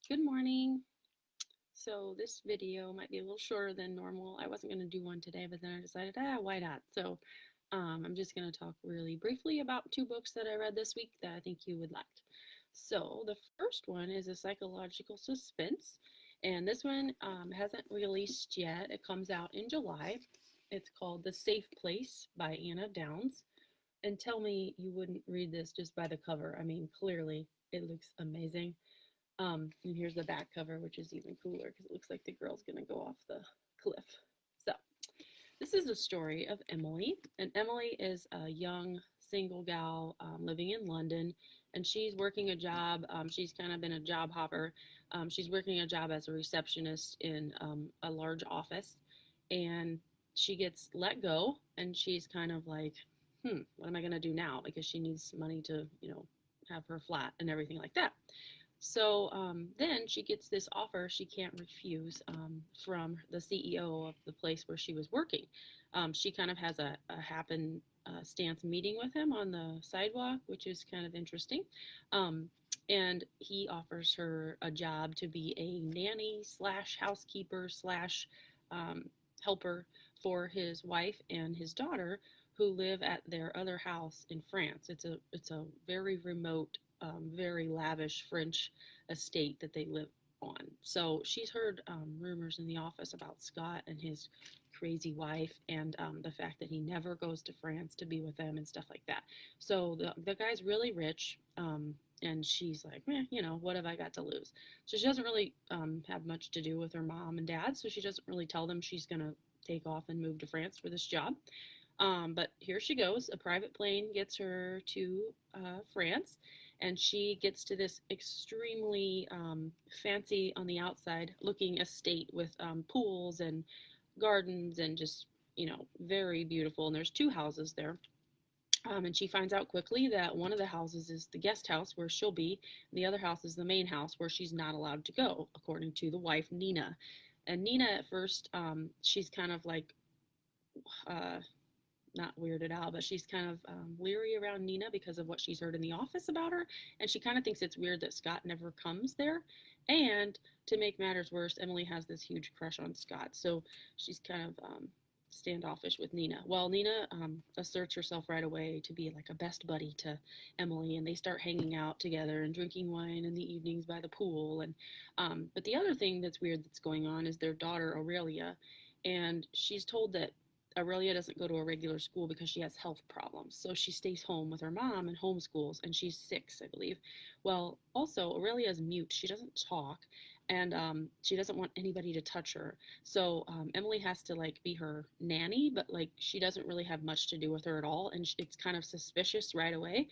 Good morning. So this video might be a little shorter than normal. I wasn't going to do one today, but then I decided, why not? So I'm just going to talk really briefly about two books that I read this week that I think you would like. So the first one is a psychological suspense, and this one hasn't released yet. It comes out in July. It's called The Safe Place by Anna Downs. And tell me you wouldn't read this just by the cover. I mean, clearly it looks amazing. And here's the back cover, which is even cooler because it looks like the girl's gonna go off the cliff. So this is the story of Emily, and Emily is a young single gal living in London, and she's working a job. She's kind of been a job hopper. She's working a job as a receptionist in a large office, and she gets let go, and she's kind of like, what am I gonna do now? Because she needs money to, have her flat and everything like that. So then she gets this offer she can't refuse from the CEO of the place where she was working. She kind of has a happen stance meeting with him on the sidewalk, which is kind of interesting. And he offers her a job to be a nanny slash housekeeper slash helper for his wife and his daughter who live at their other house in France. It's a very remote, very lavish French estate that they live on. So she's heard rumors in the office about Scott and his crazy wife, and the fact that he never goes to France to be with them and stuff like that. So the guy's really rich, and she's like, what have I got to lose? So she doesn't really have much to do with her mom and dad, so she doesn't really tell them she's going to take off and move to France for this job. But here she goes. A private plane gets her to France, and she gets to this extremely fancy on the outside looking estate with pools and gardens and just, very beautiful. And there's two houses there. And she finds out quickly that one of the houses is the guest house where she'll be, and the other house is the main house where she's not allowed to go, according to the wife, Nina. And Nina, at first, she's kind of like, uh, not weirded out, but she's kind of leery around Nina because of what she's heard in the office about her. And she kind of thinks it's weird that Scott never comes there. And to make matters worse, Emily has this huge crush on Scott. So she's kind of standoffish with Nina. Well, Nina asserts herself right away to be like a best buddy to Emily, and they start hanging out together and drinking wine in the evenings by the pool. And but the other thing that's weird that's going on is their daughter Aurelia, and she's told that Aurelia doesn't go to a regular school because she has health problems. So she stays home with her mom and homeschools, and she's 6, I believe. Well, also, Aurelia is mute. She doesn't talk, and she doesn't want anybody to touch her. So Emily has to, like, be her nanny, but, like, she doesn't really have much to do with her at all, and it's kind of suspicious right away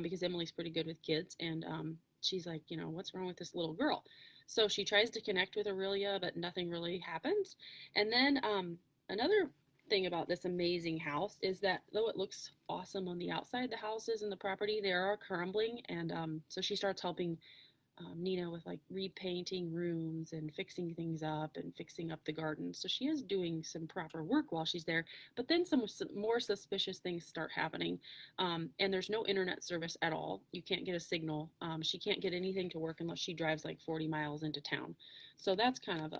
because Emily's pretty good with kids, and she's like, what's wrong with this little girl? So she tries to connect with Aurelia, but nothing really happens. And then another thing about this amazing house is that though it looks awesome on the outside, the houses and the property, they are crumbling. And so she starts helping Nina with like repainting rooms and fixing things up and fixing up the garden. So she is doing some proper work while she's there. But then some more suspicious things start happening. And there's no internet service at all. You can't get a signal. She can't get anything to work unless she drives like 40 miles into town. So that's kind of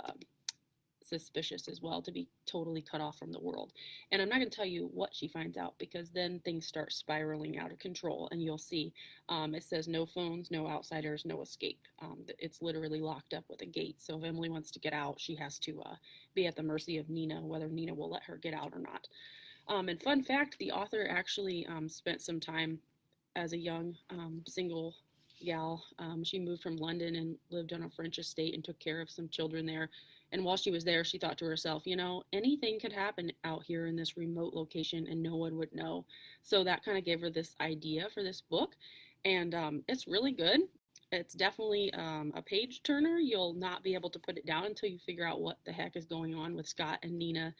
suspicious as well, to be totally cut off from the world. And I'm not going to tell you what she finds out because then things start spiraling out of control, and you'll see it says no phones, no outsiders, no escape. It's literally locked up with a gate. So if Emily wants to get out, she has to be at the mercy of Nina, whether Nina will let her get out or not. And fun fact, the author actually spent some time as a young single gal. She moved from London and lived on a French estate and took care of some children there. And while she was there, she thought to herself, anything could happen out here in this remote location and no one would know. So that kind of gave her this idea for this book. And it's really good. It's definitely a page turner. You'll not be able to put it down until you figure out what the heck is going on with Scott and Nina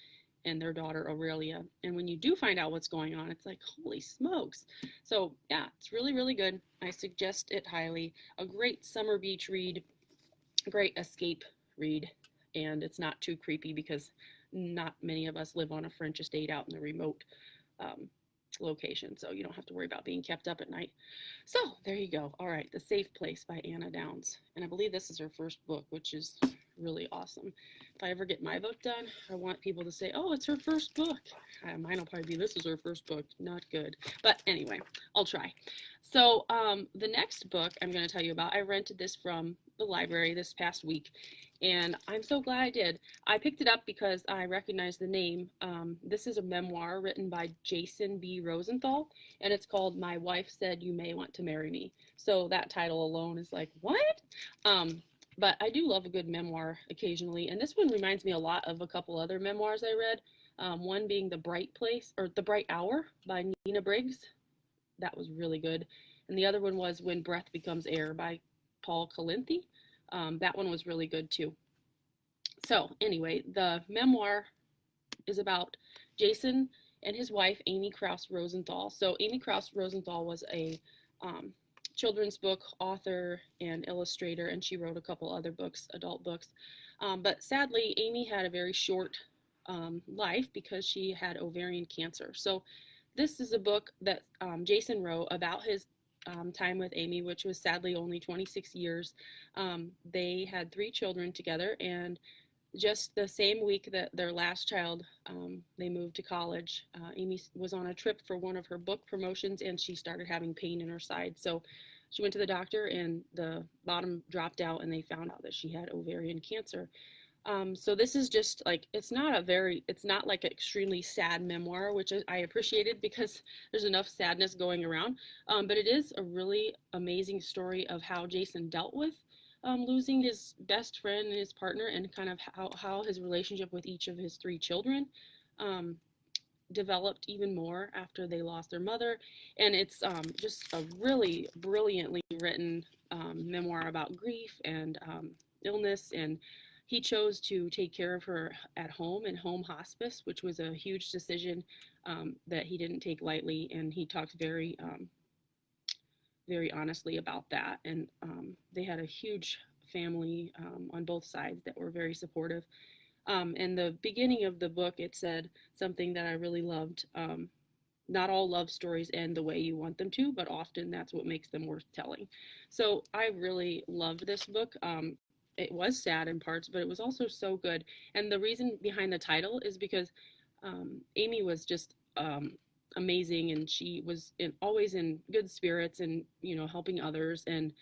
and their daughter Aurelia. And when you do find out what's going on, it's like, holy smokes. So yeah, it's really, really good. I suggest it highly. A great summer beach read, great escape read. And it's not too creepy because not many of us live on a French estate out in the remote location, so you don't have to worry about being kept up at night. So there you go. All right, The Safe Place by Anna Downs. And I believe this is her first book, which is really awesome. If I ever get my book done, I want people to say, oh, it's her first book. Mine will probably be, this is her first book. Not good. But anyway, I'll try. So the next book I'm going to tell you about, I rented this from the library this past week, and I'm so glad I did. I picked it up because I recognized the name. This is a memoir written by Jason B. Rosenthal, and it's called My Wife Said You May Want to Marry Me. So that title alone is like, what? But I do love a good memoir occasionally, and this one reminds me a lot of a couple other memoirs I read. One being The Bright Place, or The Bright Hour by Nina Briggs. That was really good. And the other one was When Breath Becomes Air by Paul Calinthy. That one was really good too. So anyway, the memoir is about Jason and his wife, Amy Krauss Rosenthal. So Amy Krauss Rosenthal was a children's book author and illustrator, and she wrote a couple other books, adult books. But sadly, Amy had a very short life because she had ovarian cancer. So this is a book that Jason wrote about his time with Amy, which was sadly only 26 years. They had 3 children together, and just the same week that their last child, they moved to college, Amy was on a trip for one of her book promotions, and she started having pain in her side. So she went to the doctor, and the bottom dropped out, and they found out that she had ovarian cancer. So this is just like, it's not like an extremely sad memoir, which I appreciated because there's enough sadness going around. But it is a really amazing story of how Jason dealt with losing his best friend and his partner, and kind of how his relationship with each of his 3 children developed even more after they lost their mother. And it's just a really brilliantly written memoir about grief and illness. And he chose to take care of her at home in home hospice, which was a huge decision that he didn't take lightly. And he talks very honestly about that. And they had a huge family on both sides that were very supportive. In the beginning of the book, it said something that I really loved. Not all love stories end the way you want them to, but often that's what makes them worth telling. So I really loved this book. It was sad in parts, but it was also so good. And the reason behind the title is because Amy was just amazing, and she was always in good spirits and, helping others. And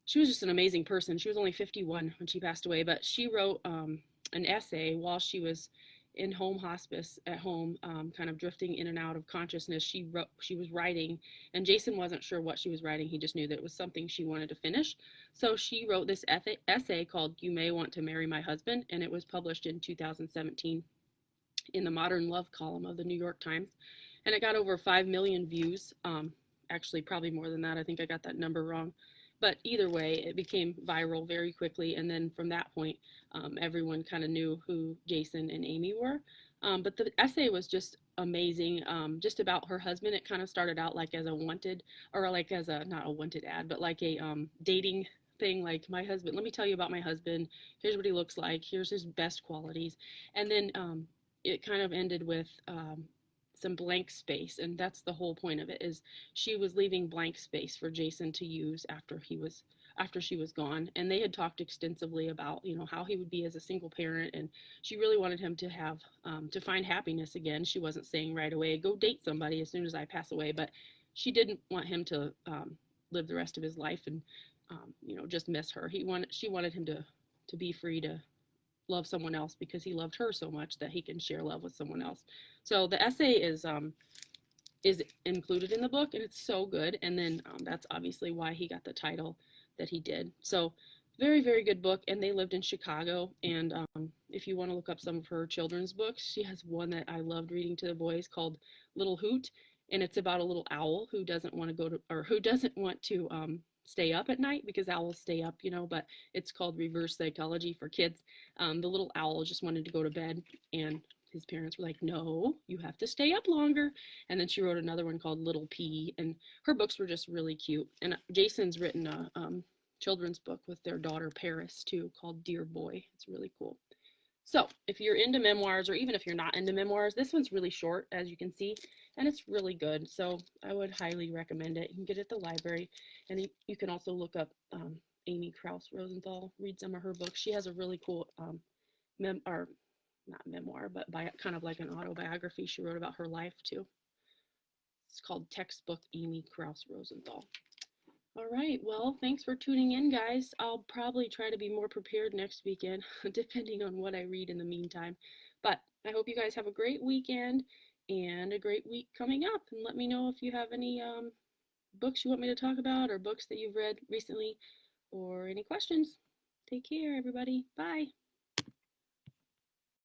she was just an amazing person. She was only 51 when she passed away, but she wrote an essay while she was in home hospice at home, kind of drifting in and out of consciousness. She was writing, and Jason wasn't sure what she was writing. He just knew that it was something she wanted to finish. So she wrote this essay called You May Want to Marry My Husband, and it was published in 2017 in the Modern Love column of the New York Times. And it got over 5 million views. Actually, probably more than that. I think I got that number wrong. But either way, it became viral very quickly. And then from that point, everyone kind of knew who Jason and Amy were. But the essay was just amazing, just about her husband. It kind of started out like as a wanted, or like as a, not a wanted ad, but like a dating thing, like, my husband, let me tell you about my husband. Here's what he looks like. Here's his best qualities. And then it kind of ended with some blank space, and that's the whole point of it, is she was leaving blank space for Jason to use after she was gone. And they had talked extensively about, how he would be as a single parent, and she really wanted him to have to find happiness again. She wasn't saying right away, go date somebody as soon as I pass away, but she didn't want him to live the rest of his life and just miss her. She wanted him to be free to love someone else, because he loved her so much that he can share love with someone else. So the essay is included in the book, and it's so good. And then that's obviously why he got the title that he did. So very, very good book. And they lived in Chicago. And if you want to look up some of her children's books, she has one that I loved reading to the boys called Little Hoot. And it's about a little owl who doesn't want to stay up at night, because owls stay up, but it's called Reverse Psychology for kids. The little owl just wanted to go to bed, and his parents were like, no, you have to stay up longer. And then she wrote another one called Little Pea, and her books were just really cute. And Jason's written a children's book with their daughter Paris too, called Dear Boy. It's really cool. So if you're into memoirs, or even if you're not into memoirs, this one's really short, as you can see, and it's really good. So I would highly recommend it. You can get it at the library, and you can also look up Amy Krauss Rosenthal, read some of her books. She has a really cool or not memoir, but kind of like an autobiography she wrote about her life too. It's called Textbook Amy Krauss Rosenthal. All right, well, thanks for tuning in, guys. I'll probably try to be more prepared next weekend, depending on what I read in the meantime. But I hope you guys have a great weekend and a great week coming up. And let me know if you have any books you want me to talk about, or books that you've read recently, or any questions. Take care, everybody. Bye.